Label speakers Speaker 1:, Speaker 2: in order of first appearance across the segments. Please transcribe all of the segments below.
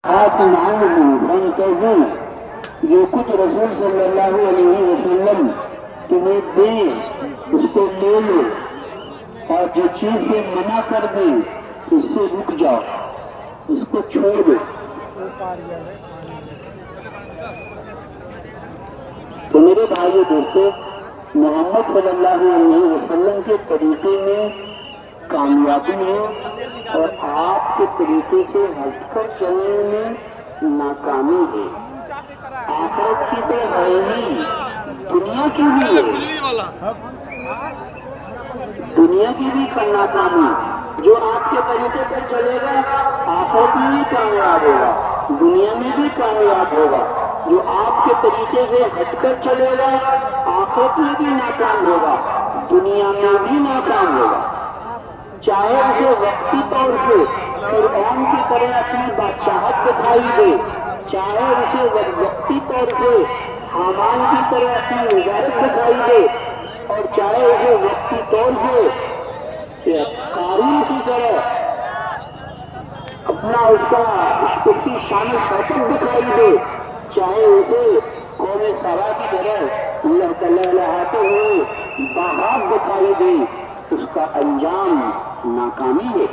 Speaker 1: فانتظروا، جو کچھ رسول صلی اللہ علیہ وسلم تمہیں دیں اس کو لے لو، اور جو چیز سے منع کر دیں اس سے رک جاؤ، اس کو چھوڑ دو۔ تو میرے بھائیو دوستو، محمد صلی اللہ علیہ وسلم کے طریقے میں کامیابی ہے اور آپ کے طریقے سے ہٹ کر چلنے میں ناکامی ہے۔ آخرت کی تو ہے ہی، دنیا کی بھی ہے، دنیا کی بھی ناکامی۔ جو آپ کے طریقے پر چلے گا آخرت میں بھی کامیاب ہوگا، دنیا میں بھی کامیاب ہوگا۔ جو آپ کے طریقے سے ہٹ کر چلے گا آخرت میں بھی ناکام ہوگا، دنیا میں بھی ناکام ہوگا۔ چاہے اسے وقتی طور سے فرعون کی طرح اپنی بادشاہت دکھائی دے، چاہے اسے وقتی طور سے حامان کی طرح اپنی وزارت دکھائی دے، اور چاہے اسے وقتی طور سے قارون کی طرح اپنا اس کی شان و شوکت دکھائی دے، چاہے اسے قوم سبا کی طرح لہلاتے ہوئے باغات دکھائی دے، اس کا انجام ناکامی ہے۔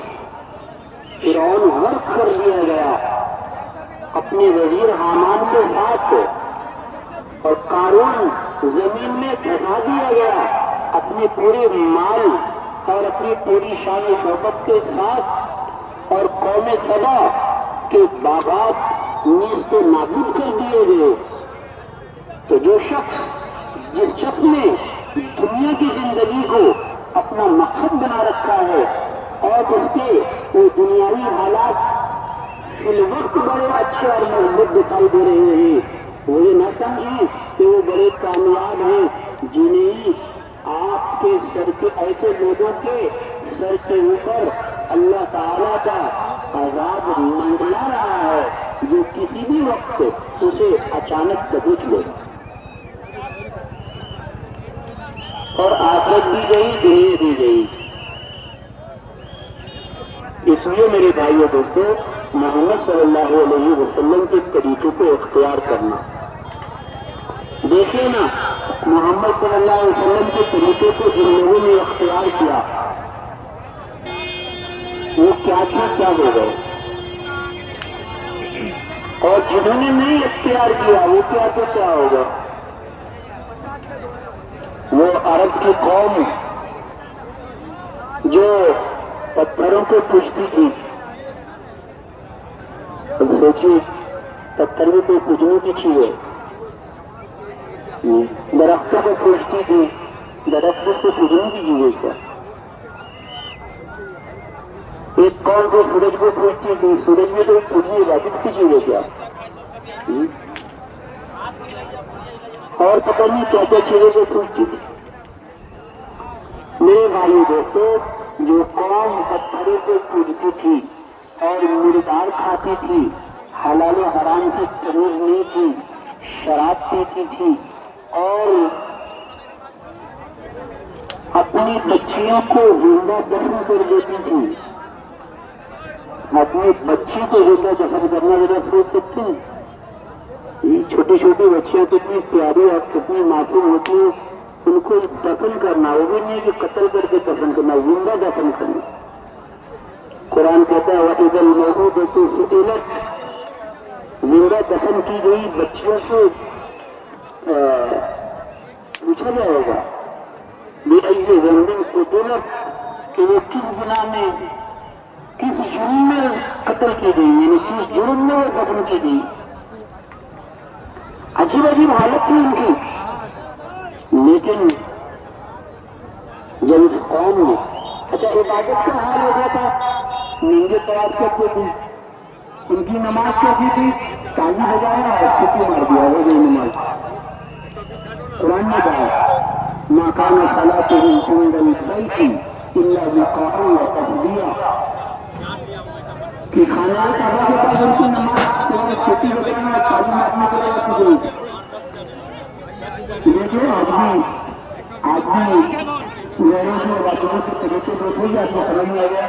Speaker 1: فرعون غرق کر دیا گیا اپنے وزیر حامان کے ساتھ، اور قارون زمین میں دھسا دیا گیا اپنے پورے مال اور اپنی پوری شان و شوکت کے ساتھ، اور قوم سبا کے باغات نیز کو نابود کر دیے گئے۔ تو جس شخص نے دنیا کی زندگی کو اپنا مقصد بنا رکھا ہے اور اس کے وہ دنیاوی حالات فی الوقت بڑے اچھے اور مضبوط دکھائی دے رہے ہیں، وہ یہ نہ سمجھیں کہ وہ بڑے کامیاب ہیں، جنہیں آپ کے سر کے ایسے لوگوں کے سر کے اوپر اللہ تعالیٰ کا عذاب منڈلا رہا ہے جو کسی بھی وقت اسے اچانک دبوچ لے۔ اور آخرت بھی گئی، دنیا بھی گئی۔ اس لیے میرے بھائیو دوستو، محمد صلی اللہ علیہ وسلم کے طریقے کو اختیار کرنا۔ دیکھیں نا، محمد صلی اللہ علیہ وسلم کے طریقے کو جن لوگوں نے اختیار کیا وہ کیا ہو گئے، اور جنہوں نے نہیں اختیار کیا وہ کیا ہو گئے۔ وہ عرب کی قوم جو پتھروں کو پوجتی تھی، اب سوچیے پتھر میں کوئی پوجنے کی چیز ہے؟ درختوں کو پوجتی تھی، درختوں کو پوجنے کی چیز ہے کیا؟ ایک قوم کو سورج کو پوجتی تھی، سورج میں تو پوجنے عبادت کی چیز ہے کیا؟ اور پتہ نہیں کیا کیا چیزوں کو پوجتی تھی۔ میرے بھائی دوستو، جو قوم پتھروں کو پوجتی تھی اور مردار کھاتی تھی، حلال و حرام کی تمیز نہیں تھی، شراب پیتی تھی، اور اپنی بچیوں کو زندہ دفن کر دیتی تھی۔ اپنی بچی کو زندہ دفن کرنا ذرا سوچ سکتے ہیں؟ یہ چھوٹی چھوٹی بچیاں کتنی پیاری اور کتنی معصوم ہوتی ہیں، ان کو دفن کرنا، وہ بھی نہیں کہ قتل کر کے دفن کرنا، زندہ دفن کرنا۔ قرآن کہتا ہے وَإِذَا الْمَوْءُودَةُ سُئِلَتْ، زندہ دفن کی گئی بچیوں سے پوچھا جائے گا بِأَيِّ ذَنبٍ قُتِلَتْ، کہ وہ کس گناہ میں، کس جرم میں قتل کی گئی، یعنی کس جرم میں وہ دفن کی گئی۔ عجیب عجیب حالت تھی ان کی، لیکن جب اس قوم نے عبادت کا حال ہو گیا تھا، ننگے طواف کرتے تھے، ان کی نماز کیسی تھی، تالی بجایا اور چھٹی مار دیا، ہو گئی نماز۔ قرآن نے کہا مَا كَانَ صَلَاتُهُمْ عِندَ الْبَيْتِ إِلَّا مُقَاءً وَتَصْدِيًّا، کہ خانہ کعبہ کے پاس ان کی نماز چھٹی بجانا اور تالی مارنے کے لیے کی گئی تھی۔ دیکھیں آج بھی غیروں کے واقعوں کے طریقے دیکھیں گے، آپ کو سمجھ میں آ گیا۔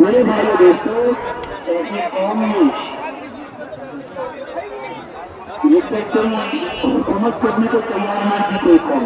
Speaker 1: میرے بھائی دوستوں، ایسی قوم جس سے کوئی حکومت کرنے کو تیار نہ تھی کوئی قوم